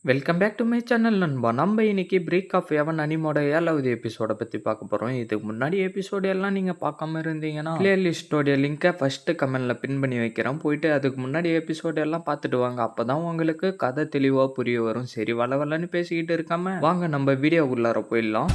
Welcome back to my channel நண்பா. நம்ம இன்னைக்கு பிரேக் ஆஃப் எவன் அனிமோட 7வது எபிசோட பத்தி பார்க்க போறோம். இதுக்கு முன்னாடி எபிசோடு எல்லாம் நீங்க பார்க்காம இருந்தீங்கன்னா பிளேலிஸ்டோட லிங்கை ஃபர்ஸ்ட் கமெண்ட்ல பின் பண்ணி வைக்கிறேன். போயிட்டு அதுக்கு முன்னாடி எபிசோடு எல்லாம் பார்த்துட்டு வாங்க. அப்பதான் உங்களுக்கு கதை தெளிவா புரிய வரும். சரி வளவலன்னு பேசிக்கிட்டு இருக்காம வாங்க நம்ம வீடியோ உள்ளார போயிடலாம்.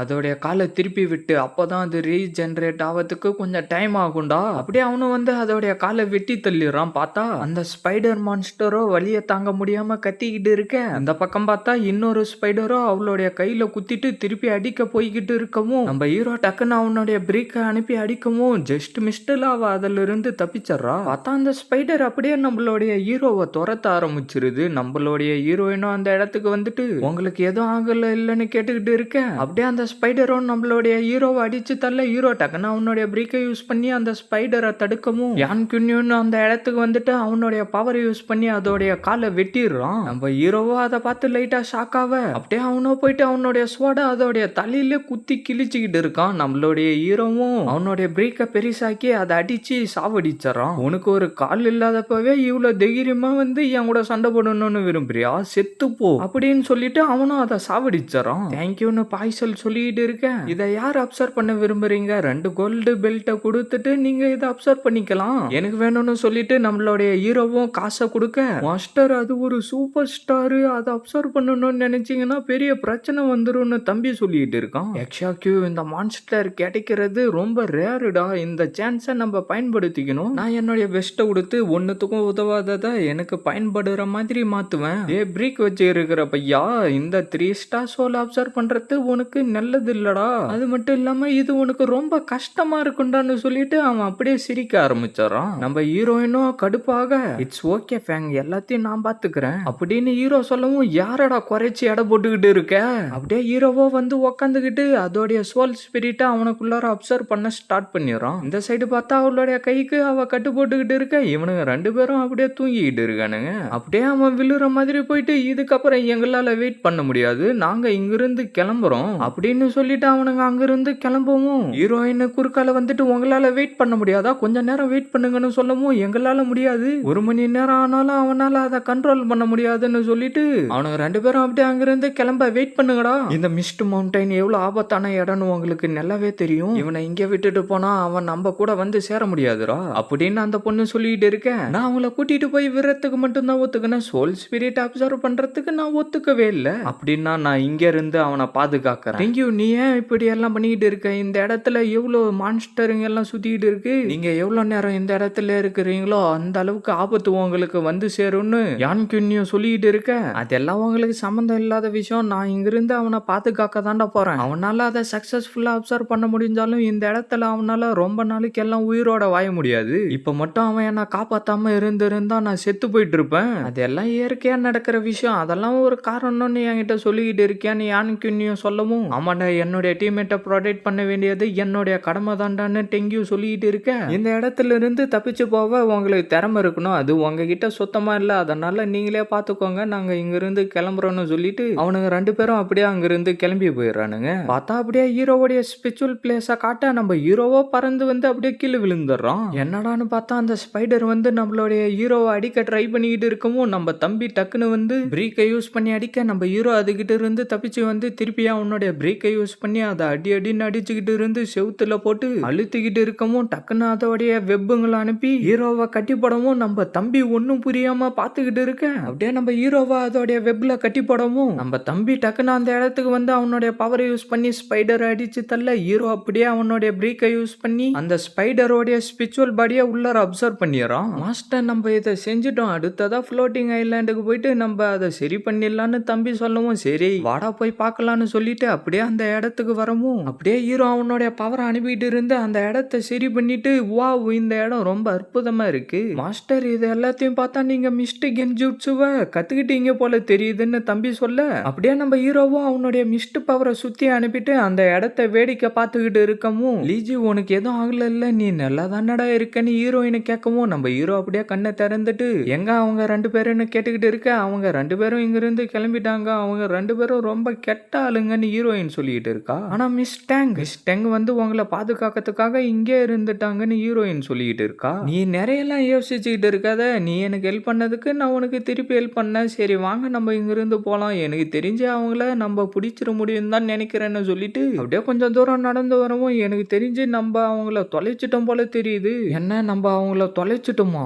அதோடைய காலை திருப்பி விட்டு அப்பதான் அது ரீஜெனரேட் ஆகிறதுக்கு கொஞ்சம் டைம் ஆகும்டா. அப்படியே அவனும் வந்து அதோடைய காலை வெட்டி தள்ளிடுறான். பார்த்தா அந்த ஸ்பைடர் மான்ஸ்டரோ வலிய தாங்க முடியாம கத்திக்கிட்டு இருக்க, அந்த பக்கம் பார்த்தா இன்னொரு ஸ்பைடரோ அவளுடைய கையில குத்திட்டு திருப்பி அடிக்க போய்கிட்டு இருக்கவும் நம்ம ஹீரோ டக்குன்னு அவனுடைய பிரேக்கை அனுப்பி அடிக்கவும் ஜஸ்ட் மிஸ்டல் அவ அதுல இருந்து தப்பிச்சிடறா. பார்த்தா அந்த ஸ்பைடர் அப்படியே நம்மளுடைய ஹீரோவை துரத்த ஆரம்பிச்சிருது. நம்மளுடைய ஹீரோயினும் அந்த இடத்துக்கு வந்துட்டு உங்களுக்கு எதுவும் ஆகல இல்லைன்னு கேட்டுக்கிட்டு இருக்க, அப்படியே அந்த ஸ்பைடரும் நம்மளுடைய ஹீரோவை அடிச்சு தள்ள ஹீரோ டக்குன்னு அவனுடைய பிரேக்கை யூஸ் பண்ணி அந்த ஸ்பைடரை தடுக்கவும் யான் குன்யூன் அந்த இடத்துக்கு வந்துட்டு அவனுடைய பவர் யூஸ் பண்ணி அதோடைய காலை வெட்டிடுறான். நம்ம ஹீரோவோ அதை பார்த்து லைட்டா ஷாக் ஆக அப்படியே அவனோ போயிட்டு அவனுடைய ஸ்வாட அதோடைய தலையில குத்தி கிழிச்சுக்கிட்டு இருக்கான். நம்மளுடைய ஹீரோவும் அவனுடைய பிரேக்கை பெருசாக்கி அதை அடிச்சு சாவடிச்சிடறான். உனக்கு ஒரு கால் இல்லாதப்பவே இவ்வளவு தைரியமா வந்து என் கூட சண்டை போடணும்னு விரும்புறியா, செத்து போ அப்படின்னு சொல்லிட்டு அவனும் அதை சாவடிச்சிடறான். தேங்க்யூன்னு பாய்சல் சொல்லிட்டு இருக்கேன். இதை யார் அப்சர்வ் பண்ண விரும்புறீங்க? 2 கோல்டு பெல்ட்டை கொடுத்துட்டு நீங்க இதை அப்சர்வ் பண்ணிக்கலாம். எனக்கு வேணும்னு சொல்லிட்டு நம்மளுடைய ஹீரோவும் காசை கொடுக்க, மாஸ்டர் அது ஒரு சூப்பர் ஸ்டார், அதை அப்சர்வ் பண்ணணும்னு நினைச்சீங்கன்னா பெரிய பிரச்சனை வந்துரும்னு தம்பி சொல்லிட்டு இருக்கான். எக்ஸாக்யூ இந்த மான்ஸ்டர் கிடைக்கிறது ரொம்ப ரேருடா. இந்த சான்ஸை நம்ம பயன்படுத்திக்கணும். நான் என்னுடைய பெஸ்ட்டை கொடுத்து ஒன்னுத்துக்கும் உதவாததை எனக்கு பயன்படுற மாதிரி மாத்துவேன். பிரேக் வச்சு இருக்கிற பையா, இந்த 3 ஸ்டார் சோல் அப்சர்வ் பண்றது உனக்கு நல்லது இல்லடா. அது மட்டும் இல்லாம இது உனக்கு ரொம்ப கஷ்டமா இருக்கும்டான்னு சொல்லிட்டு அவன் அப்படியே சிரிக்க ஆரம்பிச்சாரான். நம்ம ஹீரோயினும் கடுப்பாக இட்ஸ் ஓகே ஃபேங், எல்லாத்தையும் நான் பாத்துக்கிறேன் அப்படின்னு ஹீரோ சொல்லவும் யாரடா குறைச்சி எடை போட்டுக்கிட்டு இருக்க? அப்படியே ஹீரோவோ வந்து உக்காந்துக்கிட்டு அதோடைய சோல் ஸ்பிரிட்டை அவனுக்குள்ளார அப்சர்வ் பண்ண ஸ்டார்ட் பண்ணிடுறான். இந்த சைடு பார்த்தா அவளுடைய கைக்கு அவ கட்டு போட்டுக்கிட்டு இருக்க, இவனுங்க 2 பேரும் அப்படியே தூங்கிக்கிட்டு இருக்கானுங்க. அப்படியே அவன் விழுற மாதிரி போயிட்டு இதுக்கப்புறம் எங்களால வெயிட் பண்ண முடியாது, நாங்க இங்கிருந்து கிளம்புறோம் அப்படின்னு சொல்லிட்டு அவனுங்க அங்கிருந்து கிளம்பவும் ஹீரோயின் குறுக்கால வந்துட்டு உங்களால வெயிட் பண்ண முடியாதா, கொஞ்ச நேரம் வெயிட் பண்ணுங்கன்னு சொல்லவும் எங்களால முடியாது, 1 மணி நேரம் ஆனாலும் அவனால அதை கண்ட்ரோல் பண்ண முடியாதுன்னு சொல்லிட்டு அவனுங்க 2 பேரும் அப்படியே அங்கிருந்து கிளம்ப வெயிட் பண்ணுங்கடா. இந்த மிஸ்ட் மவுண்டைன் எவ்வளவு ஆபத்தான இடம்னு உங்களுக்கு நல்லாவே தெரியும், இவனை இங்க விட்டுட்டு போனா அவன் நம்ம கூட வந்து சேர முடியாதுடா அப்படின்னு அந்த பொண்ணு சொல்லிட்டு இருக்க, நான் அவங்கள கூட்டிட்டு போய் விடுறதுக்கு மட்டும்தான் ஒத்துக்கினேன், சோல் ஸ்பிரிட் அப்சர்வ் பண்றதுக்கு நான் ஒத்துக்கவே இல்லை அப்படின்னா நான் இங்க இருந்து அவனை பாதுகாக்கிறேன். தேங்க்யூ, நீ ஏன் இப்படி எல்லாம் பண்ணிக்கிட்டு இருக்க? இந்த இடத்துல எவ்வளவு மான்ஸ்டருங்க எல்லாம் சுத்திக்கிட்டு இருக்கு, நீங்க எவ்வளவு நேரம் இந்த இடத்துல இருக்கிறீங்களோ அந்த அளவுக்கு ஆபத்து உங்களுக்கு வந்து சேரும்னு யான் குன்யூ சொல்லிட்டு இருக்க, அதெல்லாம் உங்களுக்கு சம்பந்தம் இல்லாத விஷயம், நான் இங்கிருந்து அவனை பாதுகாக்க தாண்டா போறேன், அவனால அதை சக்சஸ்ஃபுல்லா அப்சர்வ் பண்ண முடிஞ்சாலும் இந்த இடத்துல அவனால ரொம்ப நாளைக்கு எல்லாம் உயிரோட வாழ முடியாது, இப்ப மட்டும் அவன் என்ன காப்பாத்தாம இருந்திருந்தா நான் செத்து போயிட்டு இருப்பேன், அதெல்லாம் இயற்கையா நடக்கிற விஷயம், அதெல்லாம் ஒரு காரணம்னு என்கிட்ட சொல்லிக்கிட்டு இருக்கேன்னு யான் குன்யூ சொல்லவும், ஆமாண்டா என்னுடைய டீம்மேட்டை ப்ரொடெக்ட் பண்ண வேண்டியது என்னுடைய கடமை தாண்டான்னு டெங்கியூ சொல்லிட்டு இருக்க, இந்த இடத்துல இருந்து தப்பிச்சு போக உங்களுக்கு திறமை இருக்கணும், அது உங்ககிட்ட சுத்தமா இல்லை, அதனால நீங்களே பார்த்துக்கோங்க, நாங்க இங்கிருந்து கிளம்புறோம்னு சொல்லிட்டு அவனுங்க 2 பேரும் அப்படியே அங்கிருந்து கிளம்பி போயிடுறானுங்க. பார்த்தா அப்படியே ஹீரோவுடைய ஸ்பிரிச்சுவல் பிளேஸை காட்ட நம்ம ஹீரோவோ பறந்து வந்து அப்படியே கீழே விழுந்துடுறான். என்னடான்னு பார்த்தா அந்த ஸ்பைடர் வந்து நம்மளுடைய ஹீரோவை அடிக்க ட்ரை பண்ணிக்கிட்டு இருக்கவும் நம்ம தம்பி டக்குன்னு வந்து பிரேக்கை யூஸ் பண்ணி அடிக்க, நம்ம ஹீரோ அதுகிட்ட இருந்து தப்பிச்சு வந்து திருப்பி அவனுடைய பிரேக்கை யூஸ் பண்ணி அதை அடின்னு அடிச்சுக்கிட்டு இருந்து செவுத்துல போட்டு அழுத்திக்கிட்டு இருக்கவும் டக்குன்னு அதோடைய வெப்புங்களை அனுப்பி ஹீரோவை கட்டி போடவும் நம்ம தம்பி ஒன்னும் புரியாம பாத்துக்கிட்டு இருக்க, அப்படியே நம்ம ஹீரோவை அதோடைய வெப்ல கட்டி போடவும் நம்ம தம்பி டக்குன்னு அந்த இடத்துக்கு வந்து அவனுடைய பவரை யூஸ் பண்ணி ஸ்பைடரை அடிச்சு தள்ள ஹீரோ அப்படியே அவனுடைய பிரேக்கை யூஸ் பண்ணி அந்த ஸ்பைடரோடைய ஸ்பிரிச்சுவல் பாடியை உள்ளார அப்சர்வ் பண்ணிடுறான். மாஸ்டர் நம்ம இதை செஞ்சுட்டோம், அடுத்ததா ஃப்ளோட்டிங் ஐலாண்டுக்கு போயிட்டு நம்ம அதை சரி பண்ணிடலான்னு தம்பி சொல்லவும் சரி வாடா போய் பார்க்கலான்னு சொல்லிட்டு அப்படியே அந்த இடத்துக்கு வரவும் அப்படியே ஹீரோ அவனுடைய பவரை அனுப்பிட்டு இருந்து அந்த இடத்தை சரி பண்ணிட்டு, வாவ் இந்த இடம் ரொம்ப அற்புதமா இருக்கு மாஸ்டர், இது எல்லாத்தையும் பார்த்தா நீங்க மிஸ்ட் கென்ஜுட்சுவை கத்துக்கிட்டீங்க போல தெரியுதுன்னு தம்பி சொல்ல, அப்படியே நம்ம ஹீரோவும் அவனுடைய மிஸ்ட் பவரை சுத்தி அனுப்பிட்டு அந்த இடத்தை வேடிக்கை பார்த்துக்கிட்டு இருக்கவும், லீஜி உனக்கு எதுவும் ஆகல இல்ல, நீ நல்லா தானடா இருக்கன்னு ஹீரோயினை கேட்கவும் நம்ம ஹீரோ அப்படியே கண்ணை திறந்துட்டு எங்க அவங்க 2 பேருன்னு கேட்டுக்கிட்டு இருக்க, அவங்க 2 பேரும் இங்கிருந்து கிளம்பிட்டாங்க, அவங்க 2 பேரும் ரொம்ப கெட்ட ஆளுங்கன்னு ஹீரோயின் சொல்லிட்டு இருக்கா. ஆனா மிஸ் டேங் வந்து உங்களை பாதுகாக்கிறதுக்காக இங்கே இருந்துட்டாங்கன்னு ஹீரோயின் சொல்லிட்டு இருக்கா. நீ நிறைய எல்லாம் யோசிச்சுக்கிட்டு இருக்காத, நீ எனக்கு ஹெல்ப் பண்ணதுக்கு நான் உனக்கு திருப்பி ஹெல்ப் பண்ணேன், சரி வாங்க நம்ம இங்கிருந்து போலாம், எனக்கு தெரிஞ்சு அவங்கள நம்ம பிடிச்சிட முடியும் தான் நினைக்கிறேன்னு சொல்லிட்டு அப்படியே கொஞ்சம் தூரம் நடந்து வரவும் எனக்கு தெரிஞ்சு நம்ம அவங்கள தொலைச்சிட்டோம் போல தெரியுது. என்ன நம்ம அவங்கள தொலைச்சிட்டோமா?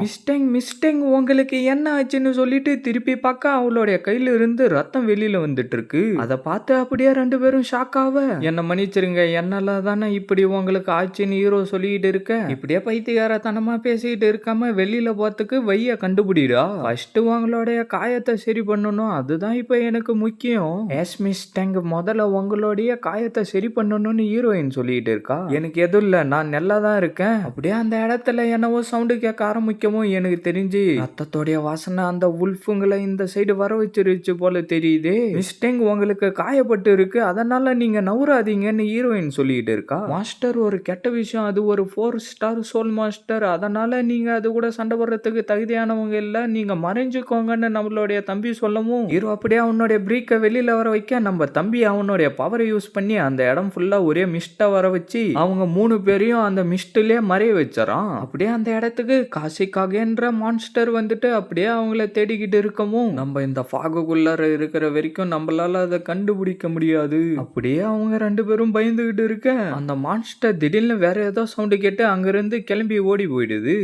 மிஸ்டேங் உங்களுக்கு என்ன ஆச்சுன்னு சொல்லிட்டு திருப்பி பார்க்க அவளுடைய கையில இருந்து ரத்தம் வெளியில வந்துட்டு இருக்கு. அதை பார்த்து அப்படியே ரெண்டு பேரும் ஷாக் ஆவ, என்ன மன்னிச்சிருங்க, என்னால தானே இப்படி உங்களுக்கு ஆச்சுன்னு ஹீரோ சொல்லிட்டு இருக்க. இப்படியே பைத்தியகாரத்தனமா பேசிட்டு இருக்காம வெளியில போறதுக்கு வைய கண்டுபிடிடா. ஃபர்ஸ்ட் உங்களுடைய காயத்தை சரி பண்ணணும், அதுதான் இப்ப எனக்கு முக்கியம். எஸ் மிஸ்டேங், முதல்ல உங்களுடைய காயத்தை சரி பண்ணணும்னு ஹீரோயின் சொல்லிட்டு இருக்கா. எனக்கு எதுவும் இல்ல, நான் நல்லா தான் இருக்கேன். அப்படியே அந்த இடத்துல என்னவோ சவுண்டு கேட்க ஆரம்பிக்கவும் எனக்கு தெரிஞ்சு ரத்தத்தோடைய வாசனை அந்த உல்ஃபுங்களை இந்த சைடு வர வச்சிருச்சு போல தெரியுது. மிஸ்டேங் உங்களுக்கு காயப்பட்டு இருக்கு, அதனால நீங்க நவுறாதீங்கன்னு ஹீரோயின் சொல்லிட்டு இருக்கா. மாஸ்டர் ஒரு கெட்ட விஷயம், அது ஒரு 4 ஸ்டார் சோல் மாஸ்டர், அதனால நீங்க அது கூட சண்டை போடுறதுக்கு தகுதியானவங்க இல்ல, நீங்க மறைஞ்சுக்கோங்கன்னு நம்மளுடைய தம்பி சொல்லவும் ஹீரோ அப்படியே அவனுடைய பிரீக்கை வெளியில வர வைக்க நம்ம தம்பி அவனுடைய பவரை யூஸ் பண்ணி அந்த இடம் ஃபுல்லா ஒரே மிஸ்டா வர வச்சு அவங்க 3 பேரையும் அந்த மிஸ்ட்லயே மறைய வச்சாராம். அப்படியே அந்த இடத்துக்கு காசிக்காகன்ற மான்ஸ்டர் வந்துட்டு அப்படியே அவங்கள தேடிக்கிட்டு இருக்கவும் நம்ம இந்த ஃபாகுக்குள்ளார இருக்கிற வரைக்கும் நம்மளால அதை கண்டுபிடிக்க முடியாது. அப்படியே அவங்க 2 பேரும் பயந்துகிட்டு இருக்க அந்த மான்ஸ்டர் திடீர்னு வேற ஏதோ சவுண்டு கேட்டு அங்கிருந்து கிளம்பி ஓடி போயிடுது.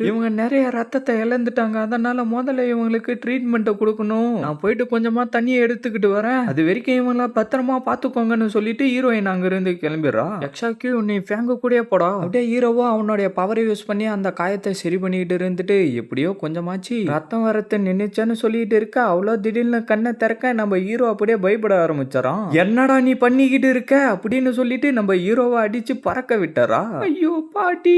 இவங்க நிறைய ரத்தத்தை இழந்துட்டாங்க, அதனால முதல்ல இவங்களுக்கு ட்ரீட்மெண்ட் கொடுக்கணும், நான் போயிட்டு கொஞ்சமா தண்ணியை எடுத்துக்கிட்டு வரேன், அது வரைக்கும் இவங்கள பத்திரமா பாத்துக்கோங்கன்னு சொல்லிட்டு ஹீரோயின் அங்கிருந்து கிளம்பிடுறா. எக்ஸாக்யூ நீ ஃபேங்கு கூட போடா. அப்படியே ஹீரோவோ அவனுடைய பவரை யூஸ் பண்ணி அந்த காயத்தை சரி பண்ணிட்டு இருந்துட்டு எப்படியோ கொஞ்சமாச்சு ரத்தம் வரத்து நின்னுச்சேன்னு சொல்லிட்டு இருக்க அவ்வளோ திடீர்னு கண்ணை திறக்க நம்ம ஹீரோ அப்படியே பயப்பட ஆரம்பிச்சாராம். என்னடா நீ பண்ணிக்கிட்டு இருக்க அப்படின்னு சொல்லிட்டு நம்ம ஹீரோவை அடிச்சு பறக்க விட்டாரா. ஐயோ பாட்டி,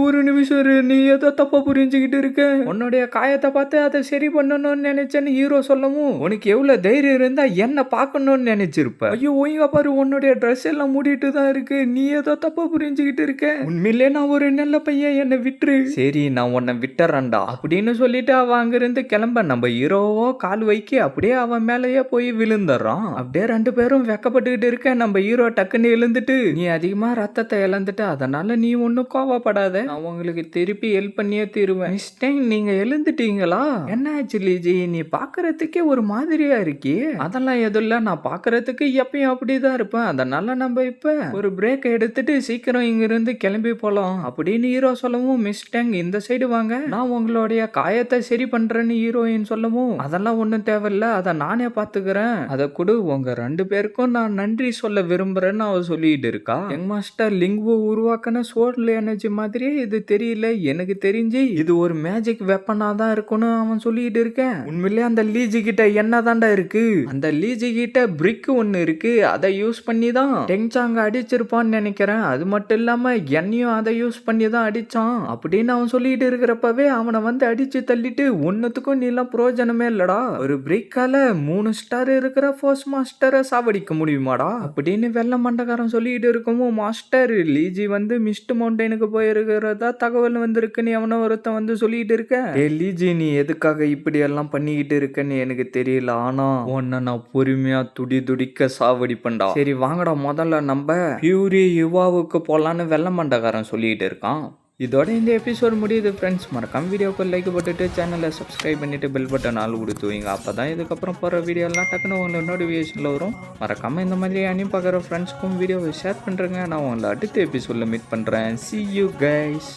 ஒரு நிமிஷம் நீ ஏதோ தப்பா புரிஞ்சுக்கிட்டு இருக்க, உன்னுடைய காயத்தை பார்த்து அதை சரி பண்ணணும்னு நினைச்சேன்னு ஹீரோ சொல்லவும் உனக்கு எவ்வளவு தைரியம் இருந்தா என்ன பார்க்கணும்னு நினைச்சிருப்ப. ஐயோ ஒய்யா பாரு, உன்னுடைய ட்ரெஸ் எல்லாம் மூடிட்டு தான் இருக்கு, நீ ஏதோ தப்பா புரிஞ்சுக்கிட்டு இருக்க, உண்மையிலே நான் ஒரு நல்ல பையன், என்னை விட்டுரு. சரி நான் உன்னை விட்டுறேன்டா அப்படின்னு சொல்லிட்டு அவன் அங்கிருந்து கிளம்ப நம்ம ஹீரோவோ கால் வைக்க அப்படியே அவன் மேலேயே போய் விழுந்துடுறான். அப்படியே 2 பேரும் வெக்கப்பட்டுக்கிட்டு இருக்க நம்ம ஹீரோ டக்குன்னு எழுந்துட்டு நீ அதிகமா ரத்தத்தை இழந்துட்டு அதனால நீ ஒன்னும் கோவப்படாத, நான் உங்களுக்கு திருப்பி ஹெல்ப் பண்ணியே தீருவேன். நீங்க எழுந்துட்டீங்களா, என்ன ஆச்சு லீஜி, நீ பாக்குறதுக்கே ஒரு மாதிரியா இருக்கே. அதெல்லாம் எதுவும் இல்ல, நான் பாக்குறதுக்கு எப்பயும் அப்படிதான் இருப்பேன், அதனால நம்ம இப்ப ஒரு பிரேக் எடுத்துட்டு சீக்கிரம் இங்க இருந்து கிளம்பி போலாம் அப்படின்னு ஹீரோ சொல்லவும் மிஸ்டேங் இந்த சைடு வாங்க, நான் உங்களுடைய காயத்தை சரி பண்றேன்னு ஹீரோயின் சொல்லவும் அதெல்லாம் ஒண்ணும் தேவையில்ல, அதை நானே பாத்துக்கிறேன், அதை கூட உங்க 2 பேருக்கும் நான் நன்றி சொல்ல விரும்புறேன்னு அவ சொல்லிட்டு இருக்கா. யங் மாஸ்டர் லிங்கு உருவாக்கின சோர்ல எனர்ஜி மாதிரியே இது தெரியல, எனக்கு தெரிஞ்சு இது ஒரு மேஜிக் வெப்பனா தான் இருக்கும்னு அவன் சொல்லிட்டு இருக்கேன். உண்மையிலே அந்த லீஜி கிட்ட என்னதான்டா இருக்கு, அந்த லீஜி கிட்ட பிரிக் ஒன்னு இருக்கு, அதை யூஸ் பண்ணி தான் டெங்சாங்க அடிச்சிருப்பான்னு நினைக்கிறேன், அது மட்டும் இல்லாம என்னையும் அதை யூஸ் பண்ணி தான் அடிச்சான் அப்படின்னு அவன் சொல்லிட்டு இருக்கிறப்பவே அவனை வந்து அடிச்சு தள்ளிட்டு ஒன்னுத்துக்கும் நீ எல்லாம் பிரயோஜனமே இல்லடா, ஒரு பிரேக்கால 3 ஸ்டார் இருக்கிற ஃபோர்ஸ் மாஸ்டரை சாவடிக்க முடியுமாடா அப்படின்னு வெள்ள மண்டகாரன் சொல்லிட்டு இருக்கவும் மாஸ்டர் லீஜி வந்து மிஸ்ட் மவுண்டனுக்கு போயிருக்கிறதா தகவல் வந்திருக்குன்னு அவனை ஒருத்தன் வந்து சொல்லிட்டு இருக்க. ஏ லீஜி, நீ எதுக்காக இப்படி எல்லாம் பண்ணிக்கிட்டு இருக்கன்னு எனக்கு தெரியல, ஆனா உன்னை நான் பொறுமையா துடிக்க சாவடிப்பேன்டா. சரி வாங்கடா, முதல்ல நம்ம பியூரி யுவாவுக்கு போலான்னு வெள்ள மண்டகாரன் சொல்லிட்டு இருக்கான். இதோட இந்த எபிசோட் முடியுது ஃப்ரெண்ட்ஸ். மறக்காம வீடியோக்கு லைக் போட்டுட்டு சேனலை சப்ஸ்கிரைப் பண்ணிட்டு பெல் பட்டன் ஆள் கொடுத்து வைங்க, அப்பதான் இதுக்கப்புறம் போகிற வீடியோ எல்லாம் டக்குன்னு உங்களுக்கு நோட்டிஃபிகேஷனில் வரும். மறக்காம இந்த மாதிரி அனி பார்க்குற ஃப்ரெண்ட்ஸ்க்கும் வீடியோவை ஷேர் பண்ணுறேங்க. நான் உங்களை அடுத்த எபிசோடில் மீட் பண்ணுறேன். See you guys.